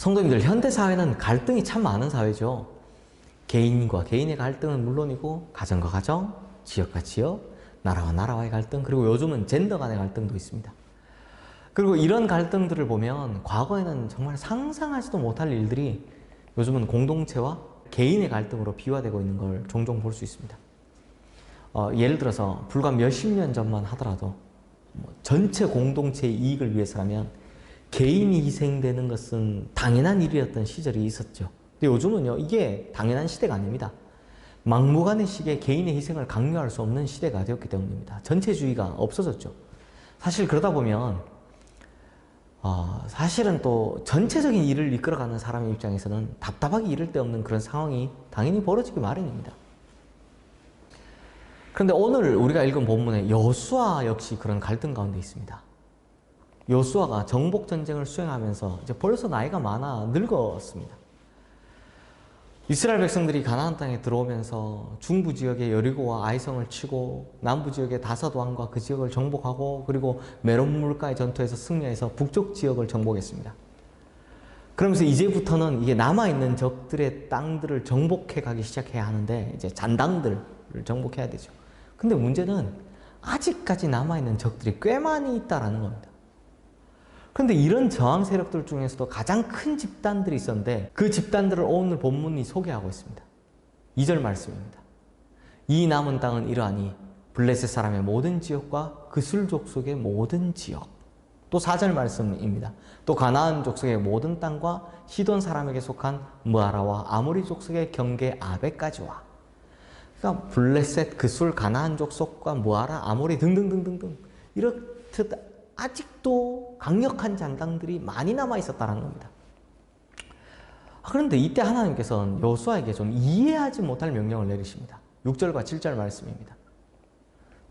성도님들, 현대사회는 갈등이 참 많은 사회죠. 개인과 개인의 갈등은 물론이고 가정과 가정, 지역과 지역, 나라와 나라와의 갈등, 그리고 요즘은 젠더 간의 갈등도 있습니다. 그리고 이런 갈등들을 보면 과거에는 정말 상상하지도 못할 일들이 요즘은 공동체와 개인의 갈등으로 비화되고 있는 걸 종종 볼 수 있습니다. 예를 들어서 불과 몇십 년 전만 하더라도 전체 공동체의 이익을 위해서라면 개인이 희생되는 것은 당연한 일이었던 시절이 있었죠. 근데 요즘은요, 이게 당연한 시대가 아닙니다. 막무가내식의 개인의 희생을 강요할 수 없는 시대가 되었기 때문입니다. 전체주의가 없어졌죠. 사실 그러다 보면 사실은 또 전체적인 일을 이끌어가는 사람의 입장에서는 답답하기 이를 데 없는 그런 상황이 당연히 벌어지기 마련입니다. 그런데 오늘 우리가 읽은 본문에 여호수아 역시 그런 갈등 가운데 있습니다. 여호수아가 정복전쟁을 수행하면서 이제 벌써 나이가 많아 늙었습니다. 이스라엘 백성들이 가나안 땅에 들어오면서 중부 지역의 여리고와 아이성을 치고 남부 지역의 다섯 왕과 그 지역을 정복하고 그리고 메론 물가의 전투에서 승리해서 북쪽 지역을 정복했습니다. 그러면서 이제부터는 이게 남아있는 적들의 땅들을 정복해 가기 시작해야 하는데 이제 잔당들을 정복해야 되죠. 근데 문제는 아직까지 남아있는 적들이 꽤 많이 있다라는 겁니다. 그런데 이런 저항 세력들 중에서도 가장 큰 집단들이 있었는데 그 집단들을 오늘 본문이 소개하고 있습니다. 2절 말씀입니다. 이 남은 땅은 이러하니 블레셋 사람의 모든 지역과 그술 족속의 모든 지역. 또 4절 말씀입니다. 또 가나안 족속의 모든 땅과 시돈 사람에게 속한 무아라와 아모리 족속의 경계 아베까지 와. 그러니까 블레셋, 그술, 가나안 족속과 무아라, 아모리 등등등등등 이렇듯 아직도 강력한 잔당들이 많이 남아 있었다는 겁니다. 그런데 이때 하나님께서는 여호수아에게 좀 이해하지 못할 명령을 내리십니다. 6절과 7절 말씀입니다.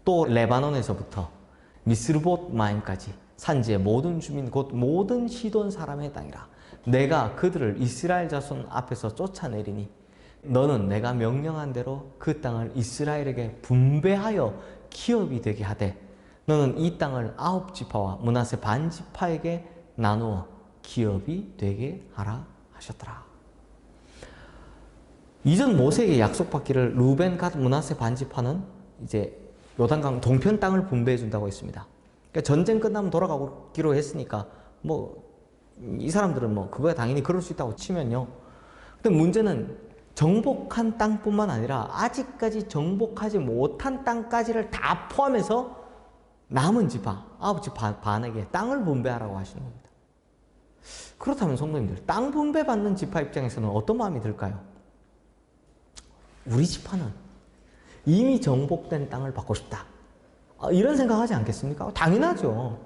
또 레바논에서부터 미스르봇 마임까지 산지의 모든 주민 곧 모든 시돈 사람의 땅이라. 내가 그들을 이스라엘 자손 앞에서 쫓아내리니 너는 내가 명령한 대로 그 땅을 이스라엘에게 분배하여 기업이 되게 하되 너는 이 땅을 9지파와 므낫세 반지파에게 나누어 기업이 되게 하라 하셨더라. 이전 모세에게 약속받기를 루벤, 갓, 므낫세 반지파는 이제 요단강 동편 땅을 분배해 준다고 했습니다. 그러니까 전쟁 끝나면 돌아가기로 했으니까 이 사람들은 그거야 당연히 그럴 수 있다고 치면요. 근데 문제는 정복한 땅뿐만 아니라 아직까지 정복하지 못한 땅까지를 다 포함해서 남은 지파, 9지파 반에게 땅을 분배하라고 하시는 겁니다. 그렇다면 성도님들, 땅 분배받는 지파 입장에서는 어떤 마음이 들까요? 우리 지파는 이미 정복된 땅을 받고 싶다. 이런 생각하지 않겠습니까? 당연하죠.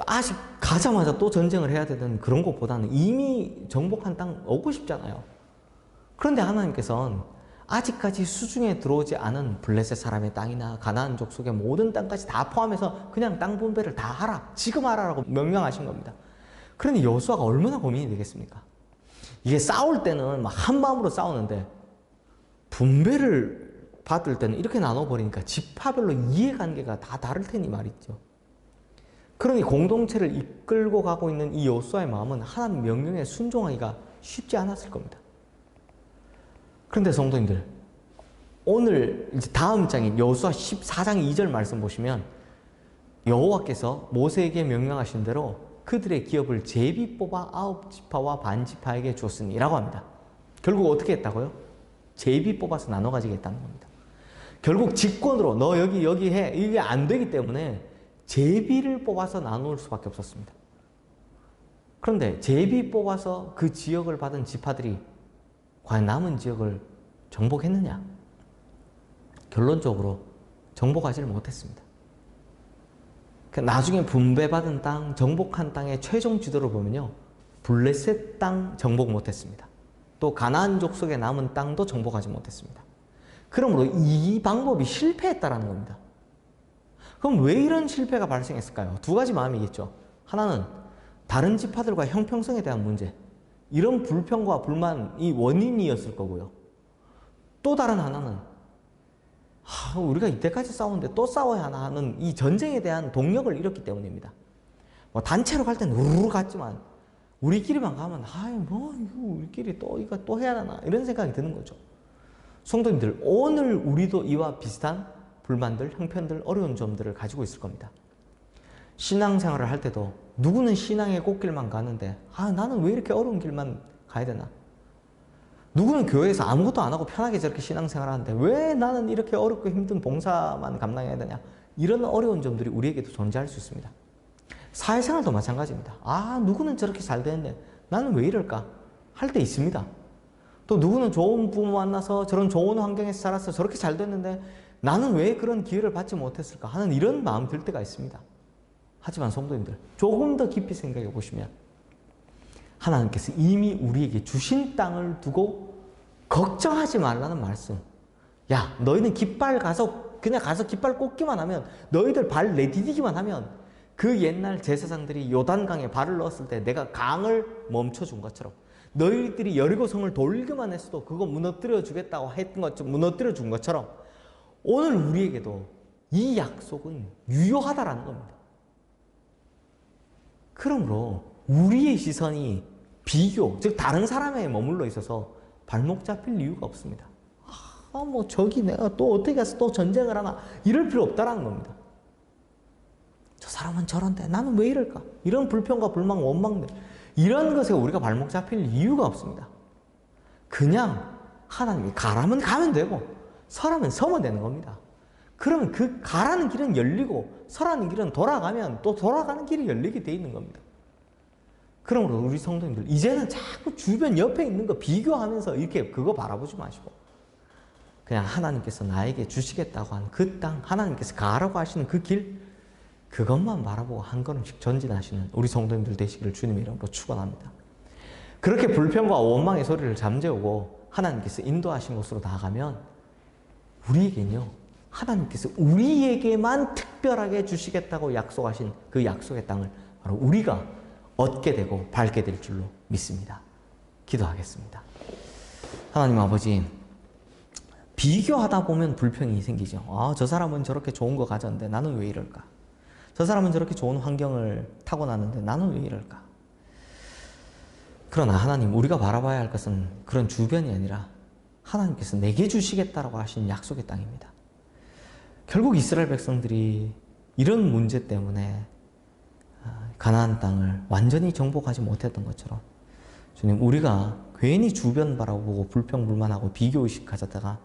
아직 가자마자 또 전쟁을 해야 되는 그런 것보다는 이미 정복한 땅 얻고 싶잖아요. 그런데 하나님께서는 아직까지 수중에 들어오지 않은 블레셋 사람의 땅이나 가나안 족속의 모든 땅까지 다 포함해서 그냥 땅 분배를 다 하라, 지금 하라라고 명령하신 겁니다. 그러니 여호수아가 얼마나 고민이 되겠습니까? 이게 싸울 때는 막 한마음으로 싸우는데 분배를 받을 때는 이렇게 나눠버리니까 지파별로 이해관계가 다 다를 테니 말이죠. 그러니 공동체를 이끌고 가고 있는 이 여호수아의 마음은 하나님 명령에 순종하기가 쉽지 않았을 겁니다. 그런데 성도님들, 오늘 이제 다음 장인 여호수아 14장 2절 말씀 보시면 여호와께서 모세에게 명령하신 대로 그들의 기업을 제비 뽑아 9지파와 반지파에게 줬으니 라고 합니다. 결국 어떻게 했다고요? 제비 뽑아서 나눠 가지겠다는 겁니다. 결국 직권으로 너 여기 해, 이게 안 되기 때문에 제비를 뽑아서 나눌 수밖에 없었습니다. 그런데 제비 뽑아서 그 지역을 받은 지파들이 과연 남은 지역을 정복했느냐? 결론적으로 정복하지를 못했습니다. 나중에 분배받은 땅, 정복한 땅의 최종 지도를 보면요, 블레셋 땅 정복 못했습니다. 또 가나안 족속에 남은 땅도 정복하지 못했습니다. 그러므로 이 방법이 실패했다는 겁니다. 그럼 왜 이런 실패가 발생했을까요? 두 가지 마음이겠죠. 하나는 다른 지파들과 형평성에 대한 문제, 이런 불평과 불만이 원인이었을 거고요. 또 다른 하나는 우리가 이때까지 싸우는데 또 싸워야 하나 하는 이 전쟁에 대한 동력을 잃었기 때문입니다. 단체로 갈 때는 우르르 갔지만 우리끼리만 가면 뭐 이거 우리끼리 또 이거 또 해야 하나 이런 생각이 드는 거죠. 성도님들, 오늘 우리도 이와 비슷한 불만들, 형편들, 어려운 점들을 가지고 있을 겁니다. 신앙생활을 할 때도 누구는 신앙의 꽃길만 가는데 나는 왜 이렇게 어려운 길만 가야 되나? 누구는 교회에서 아무것도 안 하고 편하게 저렇게 신앙생활 하는데 왜 나는 이렇게 어렵고 힘든 봉사만 감당해야 되냐? 이런 어려운 점들이 우리에게도 존재할 수 있습니다. 사회생활도 마찬가지입니다. 누구는 저렇게 잘 되는데 나는 왜 이럴까? 할 때 있습니다. 또 누구는 좋은 부모 만나서 저런 좋은 환경에서 살아서 저렇게 잘 됐는데 나는 왜 그런 기회를 받지 못했을까 하는 이런 마음 들 때가 있습니다. 하지만 성도님들, 조금 더 깊이 생각해 보시면 하나님께서 이미 우리에게 주신 땅을 두고 걱정하지 말라는 말씀. 야, 너희는 깃발 그냥 가서 깃발 꽂기만 하면, 너희들 발 내디디기만 하면 그 옛날 제사장들이 요단강에 발을 넣었을 때 내가 강을 멈춰준 것처럼 너희들이 여리고성을 돌기만 했어도 그거 무너뜨려 주겠다고 했던 것처럼 무너뜨려 준 것처럼 오늘 우리에게도 이 약속은 유효하다라는 겁니다. 그러므로 우리의 시선이 비교, 즉 다른 사람에 머물러 있어서 발목 잡힐 이유가 없습니다. 뭐 저기 내가 또 어떻게 가서 또 전쟁을 하나 이럴 필요 없다라는 겁니다. 저 사람은 저런데 나는 왜 이럴까? 이런 불평과 불만, 원망들 이런 것에 우리가 발목 잡힐 이유가 없습니다. 그냥 하나님이 가라면 가면 되고 서라면 서면 되는 겁니다. 그러면 그 가라는 길은 열리고 서라는 길은 돌아가면 또 돌아가는 길이 열리게 돼 있는 겁니다. 그러므로 우리 성도님들 이제는 자꾸 주변 옆에 있는 거 비교하면서 이렇게 그거 바라보지 마시고 그냥 하나님께서 나에게 주시겠다고 한 그 땅, 하나님께서 가라고 하시는 그 길, 그것만 바라보고 한 걸음씩 전진하시는 우리 성도님들 되시기를 주님의 이름으로 축원합니다. 그렇게 불평과 원망의 소리를 잠재우고 하나님께서 인도하신 곳으로 나아가면 우리에게는요, 하나님께서 우리에게만 특별하게 주시겠다고 약속하신 그 약속의 땅을 바로 우리가 얻게 되고 밟게 될 줄로 믿습니다. 기도하겠습니다. 하나님 아버지, 비교하다 보면 불평이 생기죠. 저 사람은 저렇게 좋은 거 가졌는데 나는 왜 이럴까? 저 사람은 저렇게 좋은 환경을 타고났는데 나는 왜 이럴까? 그러나 하나님, 우리가 바라봐야 할 것은 그런 주변이 아니라 하나님께서 내게 주시겠다라고 하신 약속의 땅입니다. 결국 이스라엘 백성들이 이런 문제 때문에 가나안 땅을 완전히 정복하지 못했던 것처럼 주님, 우리가 괜히 주변 바라보고 불평불만하고 비교의식 가졌다가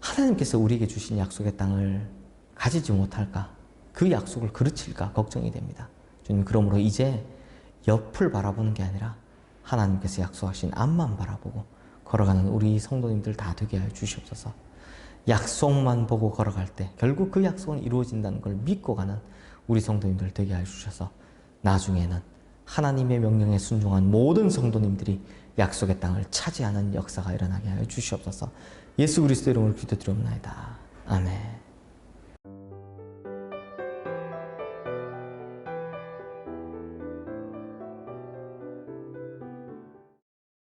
하나님께서 우리에게 주신 약속의 땅을 가지지 못할까? 그 약속을 그르칠까 걱정이 됩니다. 주님, 그러므로 이제 옆을 바라보는 게 아니라 하나님께서 약속하신 앞만 바라보고 걸어가는 우리 성도님들 다 되게 하여 주시옵소서. 약속만 보고 걸어갈 때 결국 그 약속은 이루어진다는 걸 믿고 가는 우리 성도님들 되게 하여 주셔서 나중에는 하나님의 명령에 순종한 모든 성도님들이 약속의 땅을 차지하는 역사가 일어나게 하여 주시옵소서. 예수 그리스도 이름으로 기도드리옵나이다. 아멘.